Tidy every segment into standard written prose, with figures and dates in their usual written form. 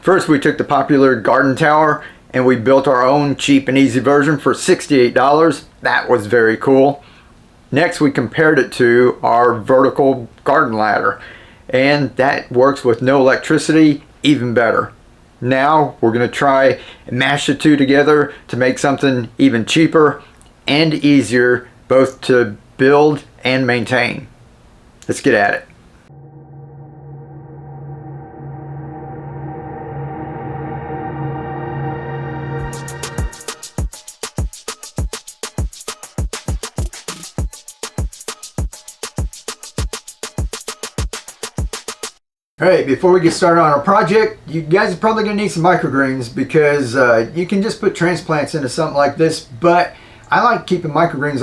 First, we took the popular garden tower and we built our own cheap and easy version for $68. That was very cool. Next, we compared it to our vertical garden ladder, and that works with no electricity, even better. Now we're going to try and mash the two together to make something even cheaper and easier both to build and maintain. Let's get at it. Alright, before we get started on our project, you guys are probably going to need some microgreens because you can just put transplants into something like this, but I like keeping microgreens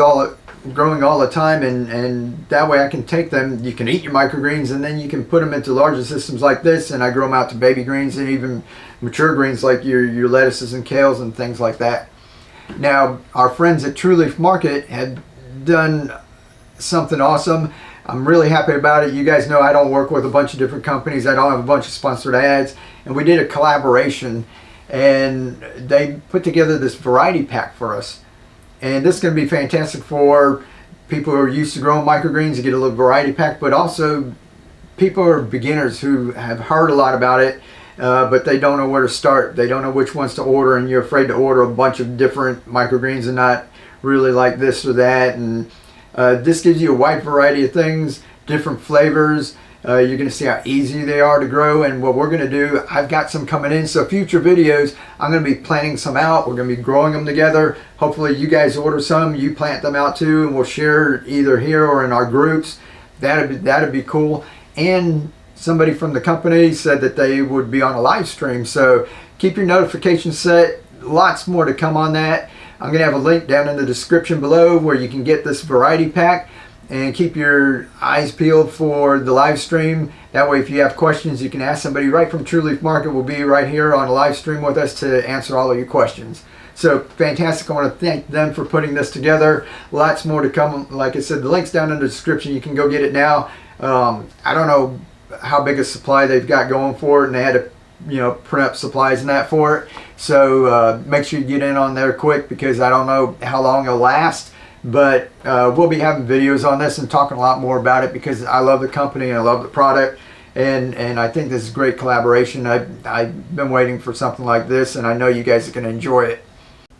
growing all the time, and that way I can take them, you can eat your microgreens, and then you can put them into larger systems like this, and I grow them out to baby greens and even mature greens like your lettuces and kales and things like that. Now, our friends at True Leaf Market had done something awesome. I'm really happy about it. You guys know I don't work with a bunch of different companies. I don't have a bunch of sponsored ads. And we did a collaboration, and they put together this variety pack for us. And this is going to be fantastic for people who are used to growing microgreens to get a little variety pack, but also people who are beginners who have heard a lot about it, but they don't know where to start. They don't know which ones to order, and you're afraid to order a bunch of different microgreens and not really like this or that. And this gives you a wide variety of things, different flavors. You're going to see how easy they are to grow, and what we're going to do, I've got some coming in, so future videos I'm going to be planting some out. We're going to be growing them together. Hopefully you guys order some, you plant them out too, and we'll share either here or in our groups. That'd be cool. And somebody from the company said that they would be on a live stream, so keep your notifications set. Lots more to come on that. I'm going to have a link down in the description below where you can get this variety pack, and keep your eyes peeled for the live stream. That way if you have questions you can ask somebody right from True Leaf Market. Will be right here on a live stream with us to answer all of your questions. So fantastic. I want to thank them for putting this together. Lots more to come. Like I said, the link's down in the description. You can go get it now. I don't know how big a supply they've got going for it, and they had to print up supplies and that for it. So make sure you get in on there quick, because I don't know how long it'll last. But we'll be having videos on this and talking a lot more about it, because I love the company and I love the product, and I think this is a great collaboration. I've been waiting for something like this, and I know you guys are going to enjoy it.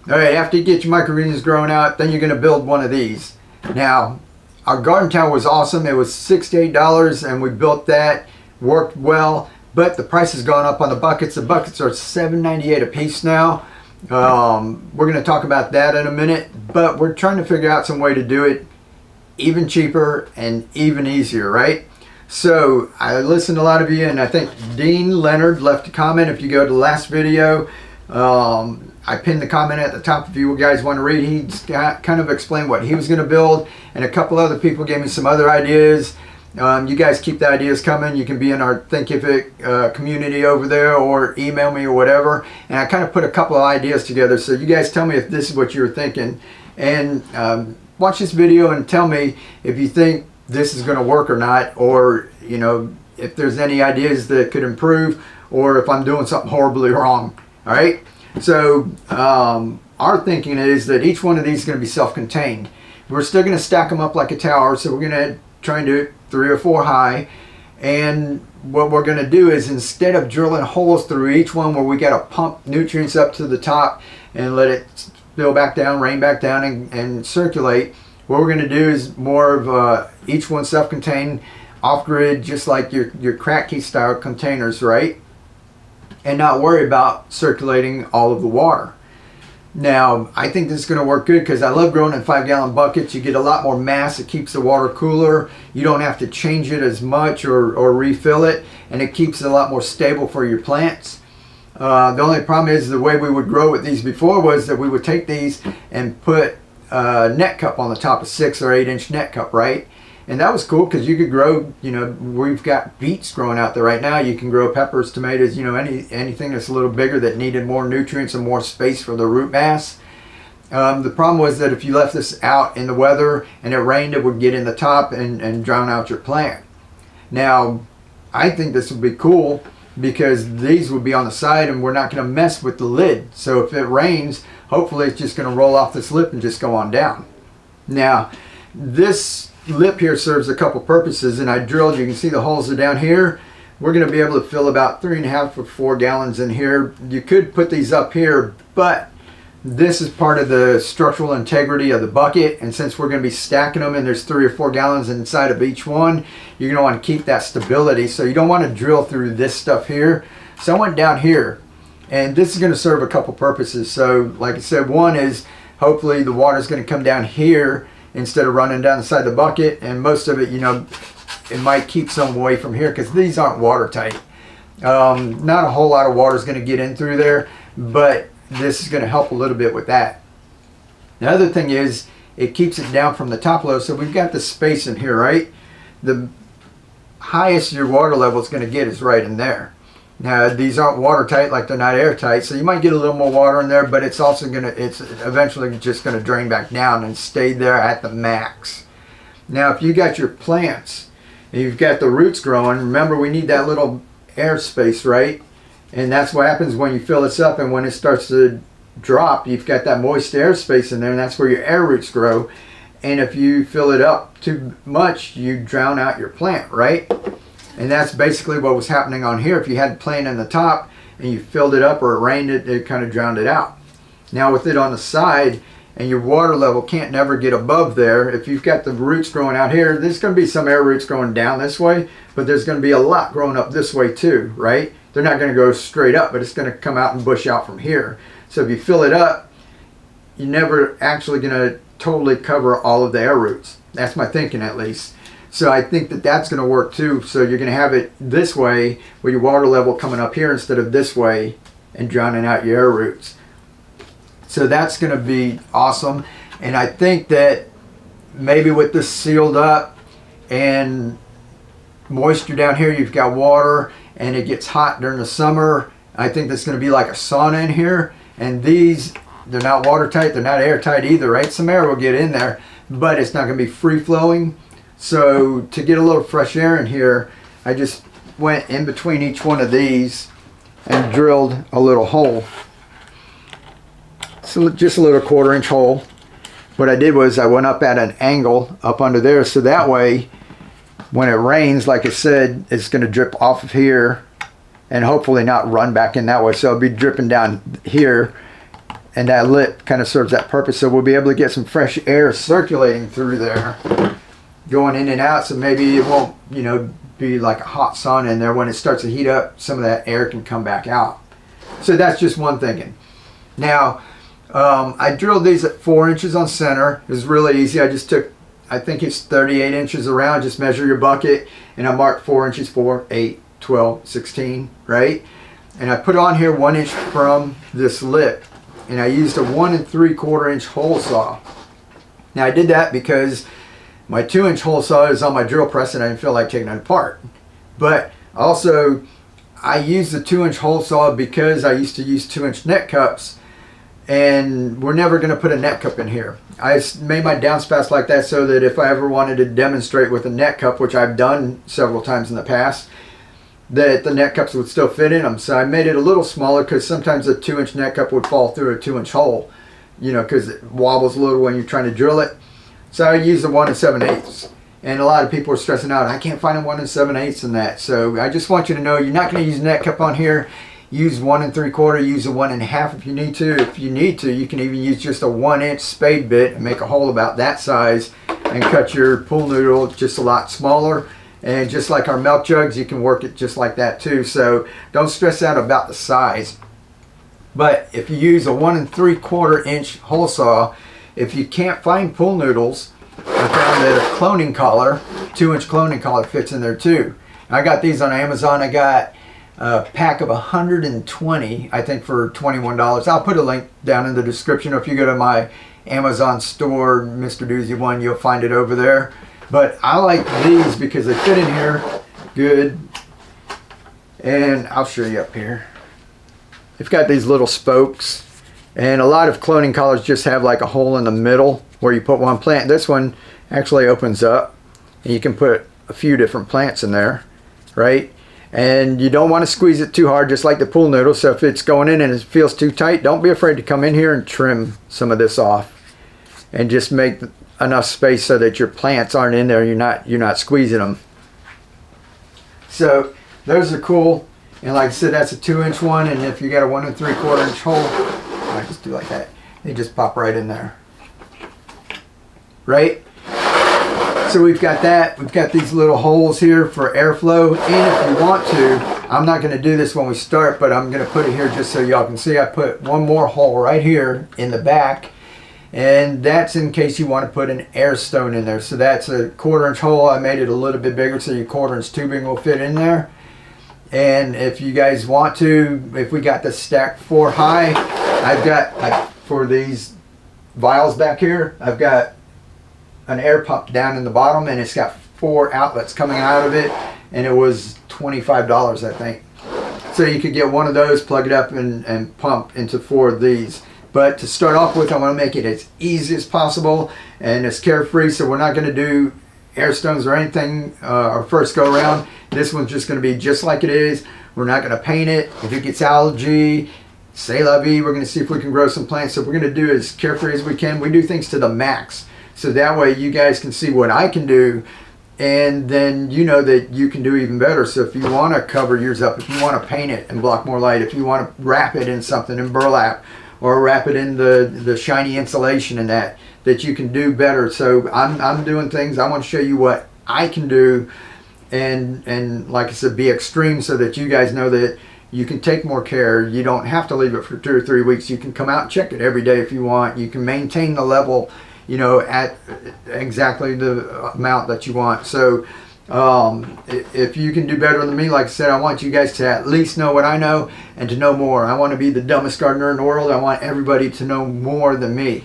Alright, after you get your microgreens grown out, then you're going to build one of these. Now, our garden tower was awesome. It was $68 and we built that. Worked well, but the price has gone up on the buckets. The buckets are $7.98 a piece now. We're going to talk about that in a minute, but we're trying to figure out some way to do it even cheaper and even easier, right? So I listened to a lot of you, and I think Dean Leonard left a comment. If you go to the last video, I pinned the comment at the top if you guys want to read. He kind of explained what he was going to build, and a couple other people gave me some other ideas. You guys keep the ideas coming. You can be in our Thinkific community over there, or email me or whatever. And I kind of put a couple of ideas together. So you guys tell me if this is what you're thinking. And watch this video and tell me if you think this is going to work or not. Or, if there's any ideas that could improve, or if I'm doing something horribly wrong. All right. So our thinking is that each one of these is going to be self-contained. We're still going to stack them up like a tower. So we're going to try and do it 3 or 4 high, and what we're going to do is, instead of drilling holes through each one where we got to pump nutrients up to the top and let it spill back down, rain back down, and circulate, what we're going to do is more of each one self-contained, off-grid, just like your crack key style containers, right? And not worry about circulating all of the water. Now, I think this is going to work good, because I love growing in 5-gallon buckets. You get a lot more mass. It keeps the water cooler. You don't have to change it as much or refill it, and it keeps it a lot more stable for your plants. The only problem is, the way we would grow with these before was that we would take these and put a net cup on the top, of 6 or 8 inch net cup, right? And that was cool, because you could grow, we've got beets growing out there right now. You can grow peppers, tomatoes, anything that's a little bigger that needed more nutrients and more space for the root mass. The problem was that if you left this out in the weather and it rained, it would get in the top and drown out your plant. Now, I think this would be cool because these would be on the side and we're not going to mess with the lid. So if it rains, hopefully it's just going to roll off this lip and just go on down. Now this lip here serves a couple purposes, and I drilled, you can see the holes are down here. We're going to be able to fill about 3.5 or 4 gallons in here. You could put these up here, but this is part of the structural integrity of the bucket, and since we're going to be stacking them and there's 3 or 4 gallons inside of each one, you're going to want to keep that stability. So you don't want to drill through this stuff here. So I went down here, and this is going to serve a couple purposes. So like I said, one is hopefully the water is going to come down here instead of running down the side of the bucket, and most of it, you know, it might keep some away from here because these aren't watertight. Not a whole lot of water is going to get in through there, but this is going to help a little bit with that. The other thing is it keeps it down from the top low, so we've got the space in here, right? The highest your water level is going to get is right in there. Now these aren't watertight, like they're not airtight, so you might get a little more water in there, but it's also going to, it's eventually just going to drain back down and stay there at the max. Now if you got your plants and you've got the roots growing, remember we need that little air space, right? And that's what happens when you fill this up, and when it starts to drop, you've got that moist air space in there, and that's where your air roots grow. And if you fill it up too much, you drown out your plant, right? And that's basically what was happening on here. If you had plant in the top and you filled it up or it rained, it kind of drowned it out. Now with it on the side, and your water level can't never get above there, if you've got the roots growing out here, there's going to be some air roots growing down this way, but there's going to be a lot growing up this way too, right? They're not going to go straight up, but it's going to come out and bush out from here. So if you fill it up, you're never actually going to totally cover all of the air roots. That's my thinking, at least. So I think that that's going to work too. So you're going to have it this way with your water level coming up here instead of this way and drowning out your air roots. So that's going to be awesome. And I think that maybe with this sealed up and moisture down here, you've got water and it gets hot during the summer, I think that's going to be like a sauna in here. And these, they're not watertight, they're not airtight either, right? Some air will get in there, but it's not going to be free flowing. So to get a little fresh air in here, I just went in between each one of these and drilled a little hole. So just a little 1/4 inch hole. What I did was I went up at an angle up under there, so that way when it rains, like I said, it's going to drip off of here and hopefully not run back in that way. So it'll be dripping down here, and that lip kind of serves that purpose. So we'll be able to get some fresh air circulating through there, going in and out. So maybe it won't, you know, be like a hot sauna in there. When it starts to heat up, some of that air can come back out. So that's just one thinking. Now, I drilled these at 4 inches on center. It was really easy. I just took, I think it's 38 inches around. Just measure your bucket, and I marked 4 inches, 4, 8, 12, 16, right? And I put on here 1 inch from this lip, and I used a 1 3/4 inch hole saw. Now I did that because my 2 inch hole saw is on my drill press and I didn't feel like taking it apart. But also I used the 2 inch hole saw because I used to use 2 inch net cups, and we're never going to put a net cup in here. I made my downspouts like that so that if I ever wanted to demonstrate with a net cup, which I've done several times in the past, that the net cups would still fit in them. So I made it a little smaller because sometimes a 2 inch net cup would fall through a 2 inch hole, you know, because it wobbles a little when you're trying to drill it. So I used a 1 7/8. And a lot of people are stressing out, I can't find a 1 7/8 in that. So I just want you to know you're not going to use a net cup on here. Use 1 3/4, use a 1 1/2 if you need to. If you need to, you can even use just a 1 inch spade bit and make a hole about that size and cut your pool noodle just a lot smaller. And just like our milk jugs, you can work it just like that too. So don't stress out about the size. But if you use a 1 3/4 inch hole saw, if you can't find pool noodles, I found that a cloning collar, 2 inch cloning collar fits in there too. I got these on Amazon. I got a pack of 120, I think, for $21. I'll put a link down in the description. If you go to my Amazon store, Mr. Doozy One, you'll find it over there. But I like these because they fit in here good. And I'll show you up here. It's got these little spokes. And a lot of cloning collars just have like a hole in the middle where you put one plant. This one actually opens up and you can put a few different plants in there, right? And you don't want to squeeze it too hard, just like the pool noodle. So if it's going in and it feels too tight, don't be afraid to come in here and trim some of this off and just make enough space so that your plants aren't in there. You're not squeezing them. So those are cool. And like I said, that's a 2-inch one. And if you got a 1 3/4 inch hole, I just do like that. They just pop right in there. Right? So we've got that. We've got these little holes here for airflow. And if you want to, I'm not going to do this when we start, but I'm going to put it here just so y'all can see. I put one more hole right here in the back. And that's in case you want to put an air stone in there. So that's a 1/4 inch hole. I made it a little bit bigger so your 1/4 inch tubing will fit in there. And if you guys want to, if we got the stack 4 high, I've got, like, for these vials back here, I've got an air pump down in the bottom, and it's got 4 outlets coming out of it, and it was $25, I think. So you could get one of those, plug it up, and pump into 4 of these. But to start off with, I want to make it as easy as possible and as carefree, so we're not going to do air stones or anything our first go around. This one's just going to be just like it is. We're not going to paint it. If it gets algae, c'est la vie. We're going to see if we can grow some plants. So we're going to do as carefree as we can. We do things to the max, so that way you guys can see what I can do, and then you know that you can do even better. So if you want to cover yours up, if you want to paint it and block more light, if you want to wrap it in something in burlap, or wrap it in the shiny insulation and that you can do better. So I'm doing things. I want to show you what I can do, and like I said, be extreme so that you guys know that you can take more care. You don't have to leave it for 2 or 3 weeks. You can come out and check it every day if you want. You can maintain the level, you know, at exactly the amount that you want. So if you can do better than me, like I said, I want you guys to at least know what I know and to know more. I want to be the dumbest gardener in the world. I want everybody to know more than me.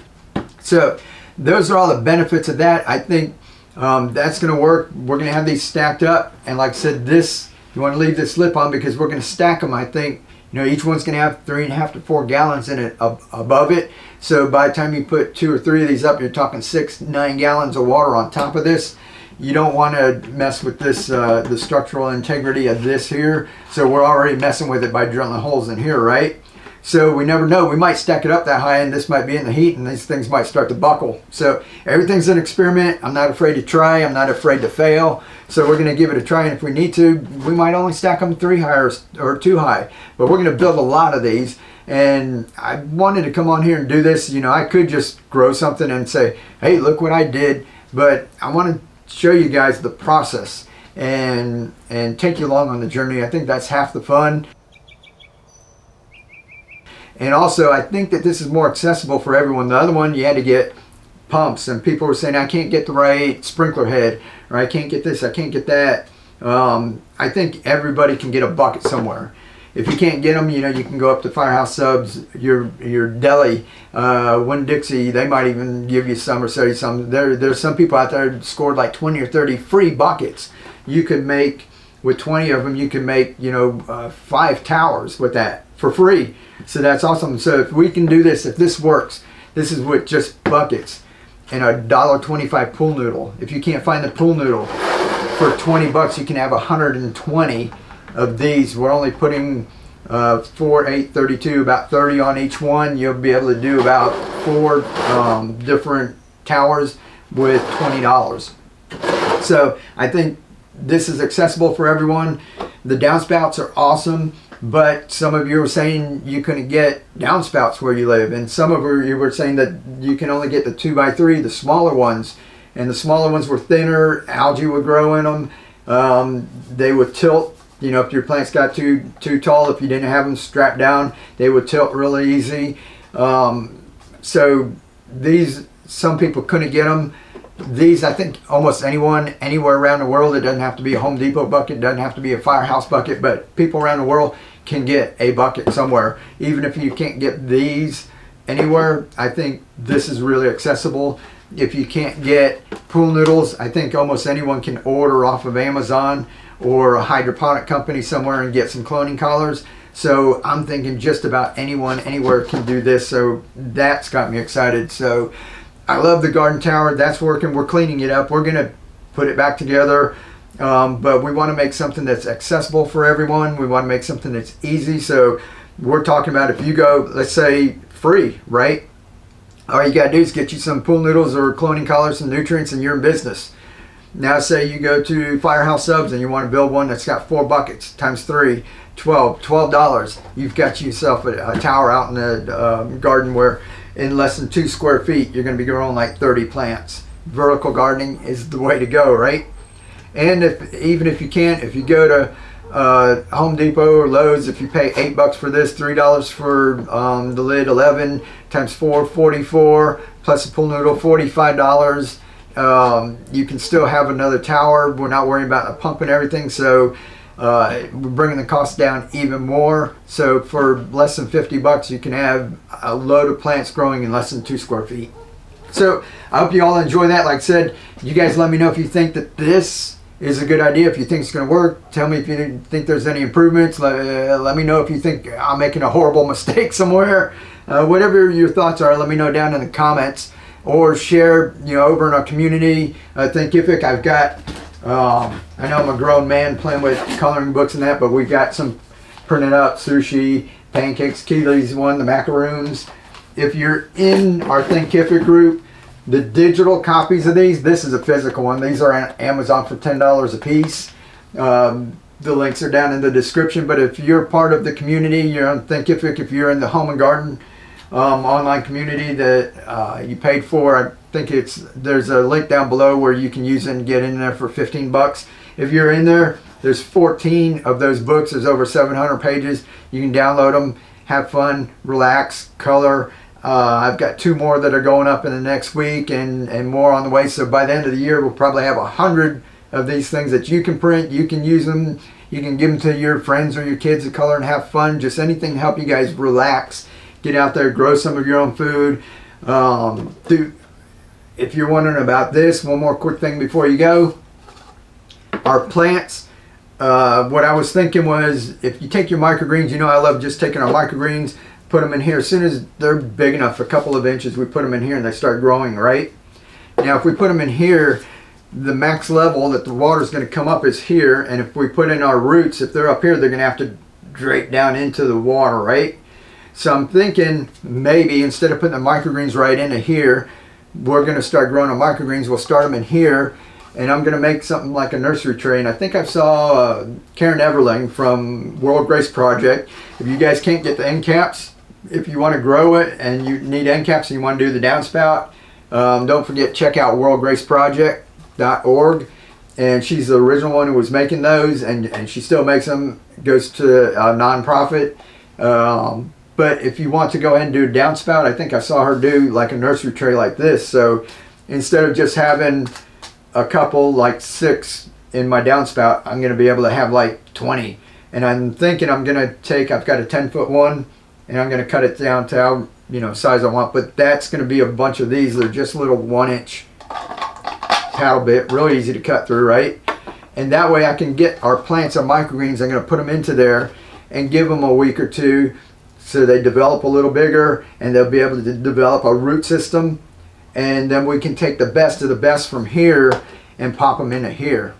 So those are all the benefits of that. I think that's going to work. We're going to have these stacked up, and like I said, this, you want to leave this lip on because we're going to stack them. I think, you know, each one's going to have 3.5 to 4 gallons in it above it. So by the time you put 2 or 3 of these up, you're talking 6-9 gallons of water on top of this. You don't want to mess with this, the structural integrity of this here. So we're already messing with it by drilling holes in here, right? So we never know. We might stack it up that high, and this might be in the heat, and these things might start to buckle. So everything's an experiment. I'm not afraid to try. I'm not afraid to fail. So we're going to give it a try, and if we need to, we might only stack them 3 high or 2 high. But we're going to build a lot of these. And I wanted to come on here and do this. You know, I could just grow something and say, hey, look what I did. But I want to show you guys the process and take you along on the journey. I think that's half the fun. And also, I think that this is more accessible for everyone. The other one, you had to get pumps, and people were saying, I can't get the right sprinkler head, or I can't get this, I can't get that. I think everybody can get a bucket somewhere. If you can't get them, you know, you can go up to Firehouse Subs, your deli, Winn-Dixie. They might even give you some or sell you some. There's some people out there that scored like 20 or 30 free buckets. You could make, with 20 of them, you can make, you know, 5 towers with that for free. So that's awesome. So if we can do this, if this works, this is with just buckets and a $1.25 pool noodle. If you can't find the pool noodle, for 20 bucks, you can have 120 of these. We're only putting 4, 8, 32, about 30 on each one. You'll be able to do about 4 different towers with $20. So I think this is accessible for everyone. The downspouts are awesome, but some of you were saying you couldn't get downspouts where you live, and some of you were saying that you can only get the 2x3, the smaller ones, and the smaller ones were thinner. Algae would grow in them. They would tilt. You know, if your plants got too tall, if you didn't have them strapped down, they would tilt really easy. So these, some people couldn't get them. These, I think almost anyone, anywhere around the world, it doesn't have to be a Home Depot bucket, it doesn't have to be a Firehouse bucket, but people around the world can get a bucket somewhere. Even if you can't get these anywhere, I think this is really accessible. If you can't get pool noodles, I think almost anyone can order off of Amazon or a hydroponic company somewhere and get some cloning collars. So I'm thinking just about anyone, anywhere can do this. So that's got me excited. So I love the garden tower. That's working. We're cleaning it up. We're going to put it back together but we want to make something that's accessible for everyone. We want to make something that's easy. So we're talking about if you go, let's say free, right? All you got to do is get you some pool noodles or cloning collars, some nutrients, and you're in business. Now say you go to Firehouse Subs and you want to build one that's got 4 buckets times 3, $12. You've got yourself a tower out in the garden where in less than 2 square feet you're going to be growing like 30 plants. Vertical gardening is the way to go, right? And even if you can't, if you go to Home Depot or Lowe's, if you pay $8 for this, $3 for the lid, 11 times 4, 44, plus a pool noodle, $45. You can still have another tower. We're not worrying about the pump and everything, so we're bringing the cost down even more. So for less than $50, you can have a load of plants growing in less than 2 square feet. So I hope you all enjoy that. Like I said, you guys let me know if you think that this is a good idea. If you think it's going to work, tell me if you think there's any improvements. Let me know if you think I'm making a horrible mistake somewhere. Whatever your thoughts are, let me know down in the comments, or share, over in our community. Thinkific, I've got, I know I'm a grown man playing with coloring books and that, but we've got some printed up sushi, pancakes, Keely's one, the macaroons. If you're in our Thinkific group, the digital copies of these, this is a physical one. These are on Amazon for $10 a piece. The links are down in the description. But if you're part of the community, you're on Thinkific, if you're in the home and garden online community that you paid for, I think there's a link down below where you can use it and get in there for $15. If you're in there, there's 14 of those books. There's over 700 pages. You can download them, have fun, relax, color. I've got 2 more that are going up in the next week, and more on the way. So by the end of the year, we'll probably have 100 of these things that you can print. You can use them. You can give them to your friends or your kids to color and have fun. Just anything to help you guys relax. Get out there, grow some of your own food. If you're wondering about this, one more quick thing before you go. Our plants, what I was thinking was, if you take your microgreens, I love just taking our microgreens, put them in here. As soon as they're big enough, a couple of inches, we put them in here and they start growing, right? Now if we put them in here, the max level that the water is going to come up is here, and if we put in our roots, if they're up here, they're going to have to drape down into the water, right? So I'm thinking maybe instead of putting the microgreens right into here, we're going to start growing our microgreens. We'll start them in here, and I'm going to make something like a nursery tray. And I think I saw Karen Everling from World Grace Project. If you guys can't get the end caps, if you want to grow it and you need end caps and you want to do the downspout, don't forget, check out worldgraceproject.org. And she's the original one who was making those, and she still makes them. Goes to a non-profit. But if you want to go ahead and do a downspout, I think I saw her do like a nursery tray like this. So instead of just having a couple, like 6 in my downspout, I'm going to be able to have like 20. And I'm thinking I'm going to take, I've got a 10-foot one, and I'm going to cut it down to how, size I want. But that's going to be a bunch of these. They're just little 1-inch paddle bit, really easy to cut through, right? And that way I can get our plants, our microgreens, I'm going to put them into there and give them a week or 2 so they develop a little bigger, and they'll be able to develop a root system. And then we can take the best of the best from here and pop them into here.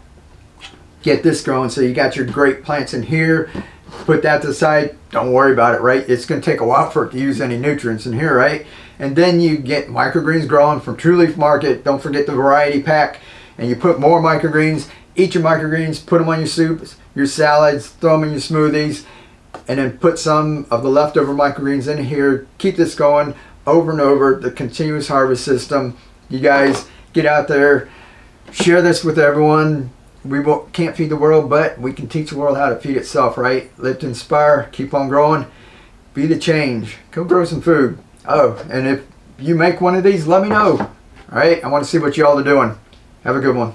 Get this growing. So you got your great plants in here. Put that to the side. Don't worry about it, right? It's going to take a while for it to use any nutrients in here, right? And then you get microgreens growing from True Leaf Market. Don't forget the variety pack. And you put more microgreens. Eat your microgreens. Put them on your soups, your salads. Throw them in your smoothies. And then put some of the leftover microgreens in here. Keep this going over and over. The continuous harvest system. You guys get out there. Share this with everyone. We can't feed the world, but we can teach the world how to feed itself, right? Live to inspire, keep on growing, be the change. Go grow some food. Oh, and if you make one of these, let me know. All right, I want to see what y'all are doing. Have a good one.